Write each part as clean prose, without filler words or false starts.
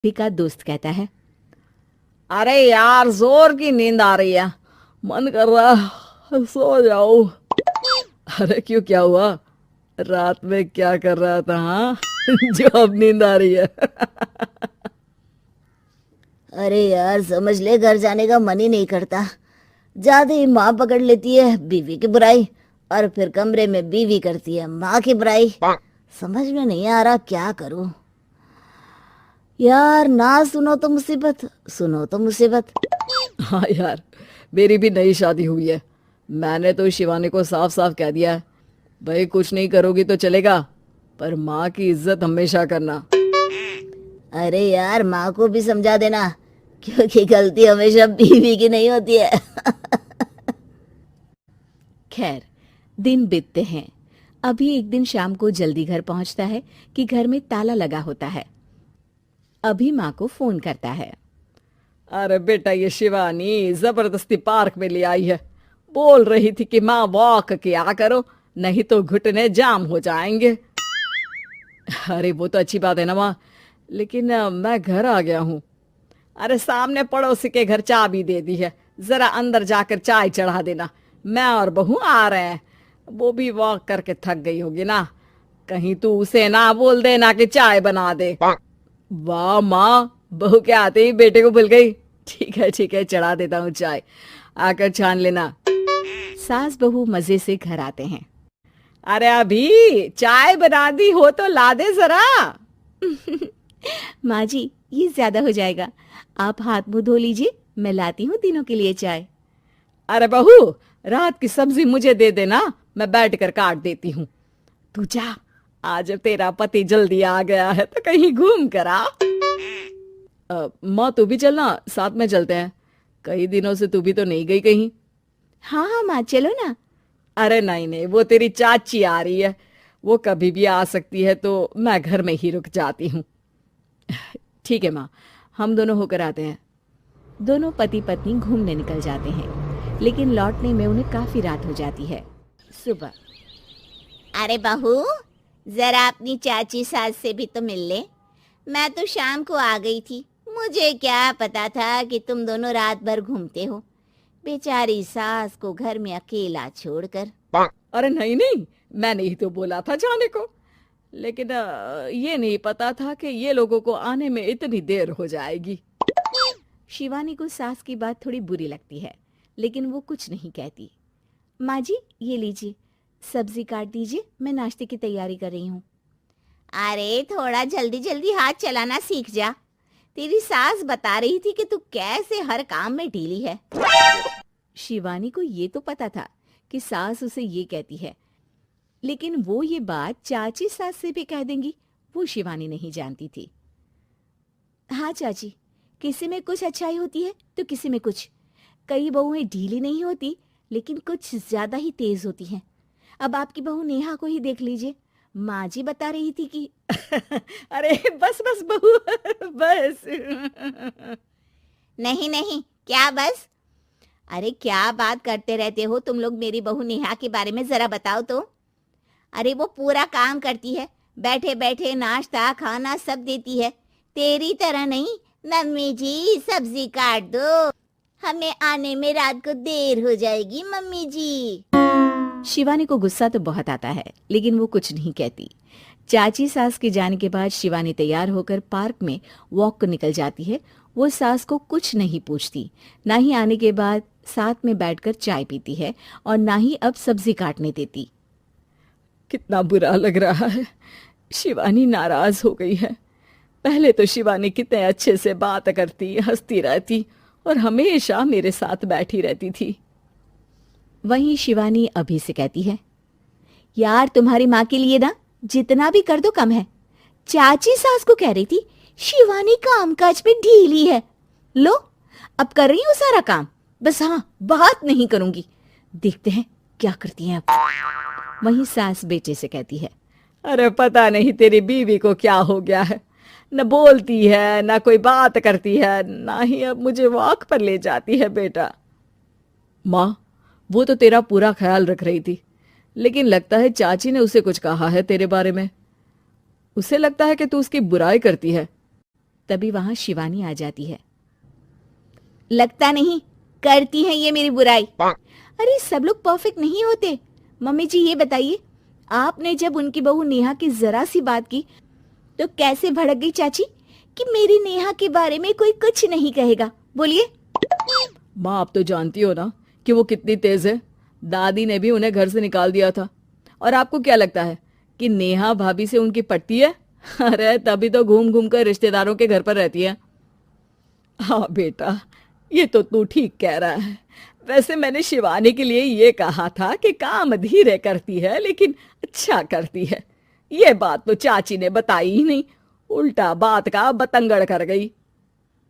भी का दोस्त कहता है। अरे यार, जोर की नींद आ रही है, मन कर रहा है सो जाऊं। अरे क्यों, क्या हुआ? रात में क्या कर रहा था हाँ? जो अब नींद आ रही है। अरे यार, समझ ले, घर जाने का मन ही नहीं करता। जाते ही माँ पकड़ लेती है बीवी की बुराई, और फिर कमरे में बीवी करती है माँ की बुराई। समझ में नहीं आ रहा क्या करूं। यार, ना सुनो तो मुसीबत, सुनो तो मुसीबत। हाँ यार, मेरी भी नई शादी हुई है। मैंने तो शिवानी को साफ साफ कह दिया है, भाई कुछ नहीं करोगी तो चलेगा, पर माँ की इज्जत हमेशा करना। अरे यार, माँ को भी समझा देना, क्योंकि गलती हमेशा बीवी की नहीं होती है। खैर, दिन बीतते हैं। अभी एक दिन शाम को जल्दी घर पहुंचता है कि घर में ताला लगा होता है। अभी माँ को फोन करता है। अरे बेटा, ये शिवानी जबरदस्ती पार्क में ले आई है। बोल रही थी कि माँ वॉक किया करो, नहीं तो घुटने जाम हो जाएंगे। अरे वो तो अच्छी बात है ना माँ, लेकिन मैं घर आ गया हूँ। अरे सामने पड़ोसी के घर चाबी दे दी है, जरा अंदर जाकर चाय चढ़ा देना। मैं और बहू आ रहे हैं, वो भी वॉक करके थक गई होगी ना। कहीं तू उसे ना बोल देना कि चाय बना दे। वाह माँ, बहू के आते ही बेटे को भूल गई। ठीक है, चढ़ा देता हूँ चाय, आकर छान लेना। सास बहू मजे से घर आते हैं। अरे अभी चाय बना दी हो तो ला दे जरा। माँ जी, ये ज्यादा हो जाएगा, आप हाथ मुंह धो लीजिए, मैं लाती हूँ तीनों के लिए चाय। अरे बहू, रात की सब्जी मुझे दे देना, मैं बैठ कर काट देती हूँ। तू जा, आज तेरा पति जल्दी आ गया है तो कहीं घूम कर आ। माँ तू भी चलना, साथ में चलते हैं। कई दिनों से तू भी तो नहीं गई कहीं। हाँ हाँ माँ, चलो ना। अरे नहीं नहीं, वो तेरी चाची आ रही है, वो कभी भी आ सकती है, तो मैं घर में ही रुक जाती हूँ। ठीक है माँ, हम दोनों होकर आते हैं। दोनों पति पत्नी घूमने निकल जाते हैं, लेकिन लौटने में उन्हें काफी रात हो जाती है। सुबह। अरे बहू, जरा अपनी चाची सास से भी तो मिल ले। मैं तो शाम को आ गई थी, मुझे क्या पता था कि तुम दोनों रात भर घूमते हो। बेचारी सास को घर में अकेला छोड़कर। अरे नहीं नहीं, मैंने ही तो बोला था जाने को, लेकिन ये नहीं पता था कि ये लोगों को आने में इतनी देर हो जाएगी। शिवानी को सास की बात थोड़ी बुरी लगती है, लेकिन वो कुछ नहीं कहती। माँ जी, ये लीजिए, सब्जी काट दीजिए, मैं नाश्ते की तैयारी कर रही हूँ। अरे थोड़ा जल्दी जल्दी हाथ चलाना सीख जा। तेरी सास बता रही थी कि तू कैसे हर काम में ढीली है। शिवानी को ये तो पता था कि सास उसे ये कहती है, लेकिन वो ये बात चाची सास से भी कह देंगी, वो शिवानी नहीं जानती थी। हाँ चाची, किसी में कुछ अच्छाई होती है तो किसी में कुछ। कई बहुएं ढीली नहीं होती, लेकिन कुछ ज्यादा ही तेज होती हैं। अब आपकी बहू नेहा को ही देख लीजिए, माँ जी बता रही थी कि अरे बस बस बहू, बस। नहीं नहीं, क्या बस? अरे क्या बात करते रहते हो तुम लोग मेरी बहू नेहा के बारे में, जरा बताओ तो। अरे वो पूरा काम करती है, बैठे बैठे नाश्ता खाना सब देती है। तेरी तरह नहीं, मम्मी जी सब्जी काट दो, हमें आने में रात को देर हो जाएगी मम्मी जी। शिवानी को गुस्सा तो बहुत आता है, लेकिन वो कुछ नहीं कहती। चाची सास के जाने के बाद शिवानी तैयार होकर पार्क में वॉक को निकल जाती है। वो सास को कुछ नहीं पूछती, ना ही आने के बाद साथ में बैठकर चाय पीती है, और ना ही अब सब्जी काटने देती। कितना बुरा लग रहा है, शिवानी नाराज हो गई है। पहले तो शिवानी कितने अच्छे से बात करती, हंसती रहती और हमेशा मेरे साथ बैठी रहती थी। वहीं शिवानी अभी से कहती है, यार तुम्हारी माँ के लिए ना जितना भी कर दो कम है। चाची सास को कह रही थी शिवानी कामकाज में ढीली है, लो अब कर रही हूँ सारा काम, बस हाँ बात नहीं करूंगी, देखते हैं क्या करती हैं अब। वहीं सास बेटे से कहती है, अरे पता नहीं तेरी बीवी को क्या हो गया है, न बोलती है न कोई बात करती है, ना ही अब मुझे वॉक पर ले जाती है। बेटा, माँ वो तो तेरा पूरा ख्याल रख रही थी, लेकिन लगता है चाची ने उसे कुछ कहा है तेरे बारे में। उसे लगता है कि तू उसकी बुराई करती है। तभी वहां शिवानी आ जाती है। लगता नहीं करती है ये मेरी बुराई। अरे सब लोग परफेक्ट नहीं होते। मम्मी जी ये बताइए, आपने जब उनकी बहू नेहा की जरा सी बात की तो कैसे भड़क गई चाची कि मेरी नेहा के बारे में कोई कुछ नहीं कहेगा? बोलिए। माँ, आप तो जानती हो ना कि वो कितनी तेज है। दादी ने भी उन्हें घर से निकाल दिया था। और आपको क्या लगता है कि नेहा भाभी से उनकी पटती है? अरे तभी तो घूम घूम कर रिश्तेदारों के घर पर रहती है। हाँ बेटा, ये तो तू ठीक कह रहा है। वैसे मैंने शिवानी के लिए ये कहा था कि काम धीरे करती है लेकिन अच्छा करती है। ये बात तो चाची ने बताई ही नहीं, उल्टा बात का बतंगड़ कर गई।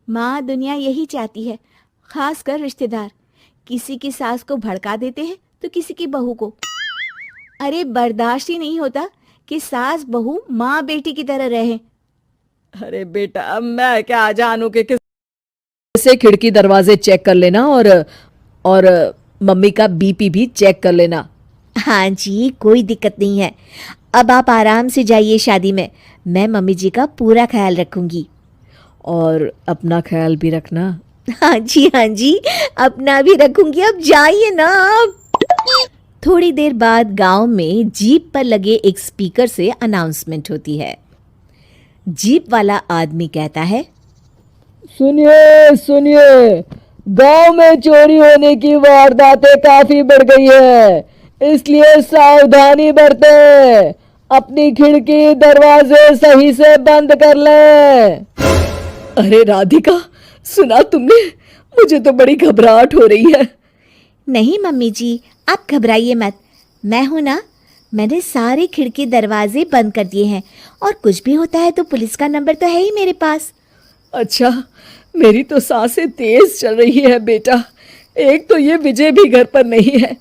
माँ, दुनिया यही चाहती है, खासकर रिश्तेदार। किसी की सास को भड़का देते हैं तो किसी की बहू को। अरे बर्दाश्त ही नहीं होता कि सास बहू माँ बेटी की तरह रहे। अरे बेटा, मैं क्या जानू कि किसे खिड़की दरवाजे चेक कर लेना और मम्मी का बीपी भी चेक कर लेना। हाँ जी, कोई दिक्कत नहीं है। अब आप आराम से जाइए शादी में। मैं मम्मी जी का पूरा ख्याल रखूंगी। और अपना ख्याल भी रखना। हाँ जी, अपना भी रखूंगी। अब जाइए ना आप। थोड़ी देर बाद गांव में जीप पर लगे एक स्पीकर से अनाउंसमेंट होती है। जीप वाला आदमी कहता है, सुनिए सुनिए, गांव में चोरी होने की वारदातें काफी बढ़ गई है, इसलिए सावधानी बरतें। अपनी खिड़की दरवाजे सही से बंद कर लें। अरे राधिका, सुना तुमने? मुझे तो बड़ी घबराहट हो रही है। नहीं मम्मी जी, आप घबराइए मत। मैं हूं ना, मैंने सारे खिड़की दरवाजे बंद कर दिए हैं। और कुछ भी होता है तो पुलिस का नंबर तो है ही मेरे पास। अच्छा, मेरी तो सांसें तेज चल रही है बेटा। एक तो ये विजय भी घर पर नहीं है।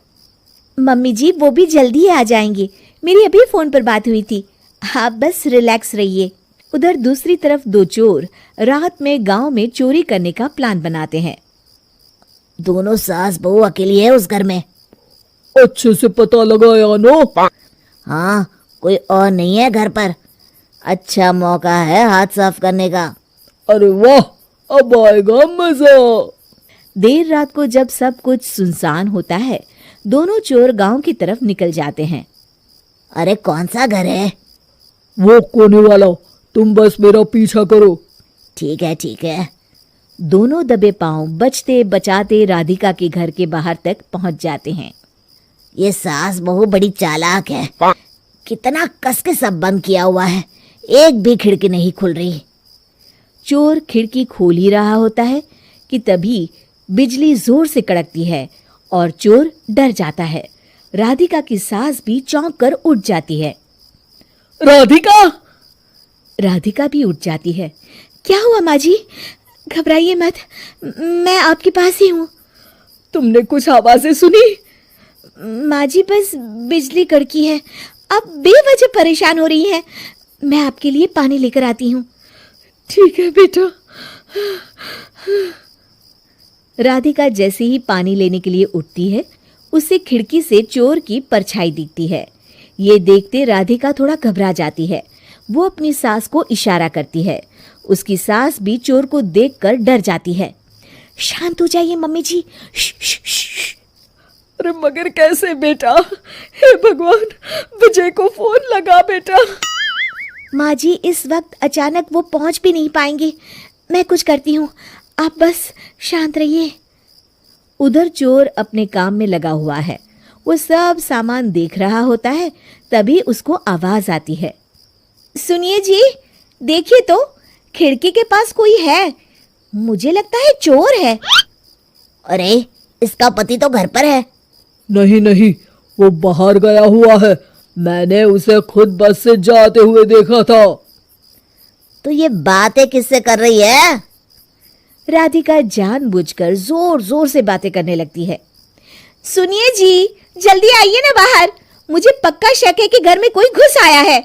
मम्मी जी, वो भी जल्दी आ जाएंगे। मेरी अभी फोन पर बात हुई थी। आप बस रिलैक्स रहिए। उधर दूसरी तरफ दो चोर रात में गांव में चोरी करने का प्लान बनाते हैं। दोनों सास बहू अकेली है उस घर में। अच्छे से पता लगाया नो? हाँ, कोई और नहीं है घर पर। अच्छा मौका है हाथ साफ करने का। अरे वाह, अब आएगा मजा। देर रात को जब सब कुछ सुनसान होता है, दोनों चोर गांव की तरफ निकल जाते हैं। अरे कौन सा घर है? वो कोने वाला, तुम बस मेरा पीछा करो। ठीक है। दोनों दबे पांव बचते बचाते राधिका के घर के बाहर तक पहुंच जाते हैं। ये सास बहू बड़ी चालाक है। कितना कस के सब बंद किया हुआ है, एक भी खिड़की नहीं खुल रही। चोर खिड़की खोल ही रहा होता है कि तभी बिजली जोर से कड़कती है और चोर डर जाता है। राधिका की सास भी चौंक कर उठ जाती है। राधिका भी उठ जाती है। क्या हुआ माँ जी? घबराइए मत, मैं आपके पास ही हूँ। तुमने कुछ आवाजें सुनी? माँ जी, बस बिजली कड़की है। आप बेवजह परेशान हो रही हैं। मैं आपके लिए पानी लेकर आती हूँ। ठीक है बेटा। राधिका जैसे ही पानी लेने के लिए उठती है, उसे खिड़की से चोर की परछाई दिखती है। ये देखते राधिका थोड़ा घबरा जाती है। वो अपनी सास को इशारा करती है। उसकी सास भी चोर को देखकर डर जाती है। शांत हो जाइए मम्मी जी। अरे मगर कैसे बेटा? हे भगवान, विजय को फोन लगा बेटा। माँ जी, इस वक्त अचानक वो पहुंच भी नहीं पाएंगे। मैं कुछ करती हूँ, आप बस शांत रहिए। उधर चोर अपने काम में लगा हुआ है। वो सब सामान देख रहा होता है। तभी उसको आवाज आती है। सुनिए जी, देखिए तो खिड़की के पास कोई है। मुझे लगता है चोर है। अरे, इसका पति तो घर पर है। नहीं, वो बाहर गया हुआ है। मैंने उसे खुद बस से जाते हुए देखा था। तो ये बातें किससे कर रही है? राधिका जानबूझकर जोर जोर से बातें करने लगती है। सुनिए जी, जल्दी आइए ना बाहर। मुझे पक्का शक है कि घर में कोई घुस आया है।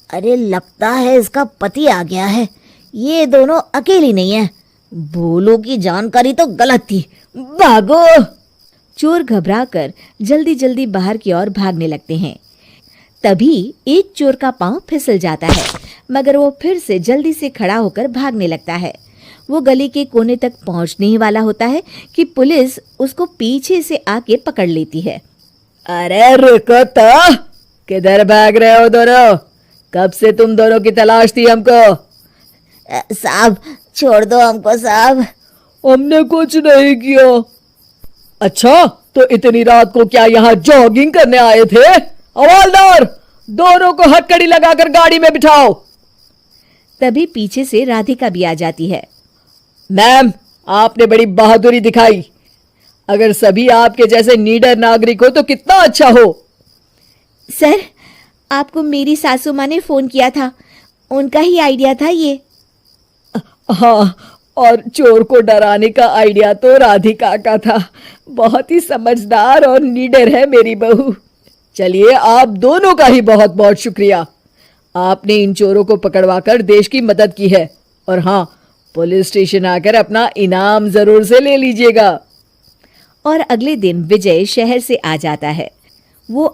अरे, लगता है इसका पति आ गया है। ये दोनों अकेली नहीं है। भोलों की जानकारी तो गलत थी। भागो! चोर घबराकर जल्दी जल्दी बाहर की ओर भागने लगते हैं। तभी एक चोर का पांव फिसल जाता है, मगर वो फिर से जल्दी से खड़ा होकर भागने लगता है। वो गली के कोने तक पहुंचने ही वाला होता है कि पुलिस उसको पीछे से आके पकड़ लेती है। अरे रुको तो, किधर भाग रहे हो दोनों? कब से तुम दोनों की तलाश थी हमको? साहब छोड़ दो हमको साहब। हमने कुछ नहीं किया। अच्छा, तो इतनी रात को क्या यहाँ जॉगिंग करने आए थे? हवलदार, दोनों को हथकड़ी लगाकर गाड़ी में बिठाओ। तभी पीछे से राधिका भी आ जाती है। मैम, आपने बड़ी बहादुरी दिखाई। अगर सभी आपके जैसे नीडर नागरिक हो तो कितना अच्छा हो। सर, आपको मेरी सासू माँ ने फोन किया था, उनका ही आइडिया था ये। हाँ, और चोर को डराने का आइडिया तो राधिका का था। बहुत ही समझदार और नीडर है मेरी बहू। चलिए, आप दोनों का ही बहुत बहुत शुक्रिया। आपने इन चोरों को पकड़वाकर देश की मदद की है। और हाँ, पुलिस स्टेशन आकर अपना इनाम जरूर से ले लीजिएगा। और अगले दिन विजय शहर से आ जाता है। वो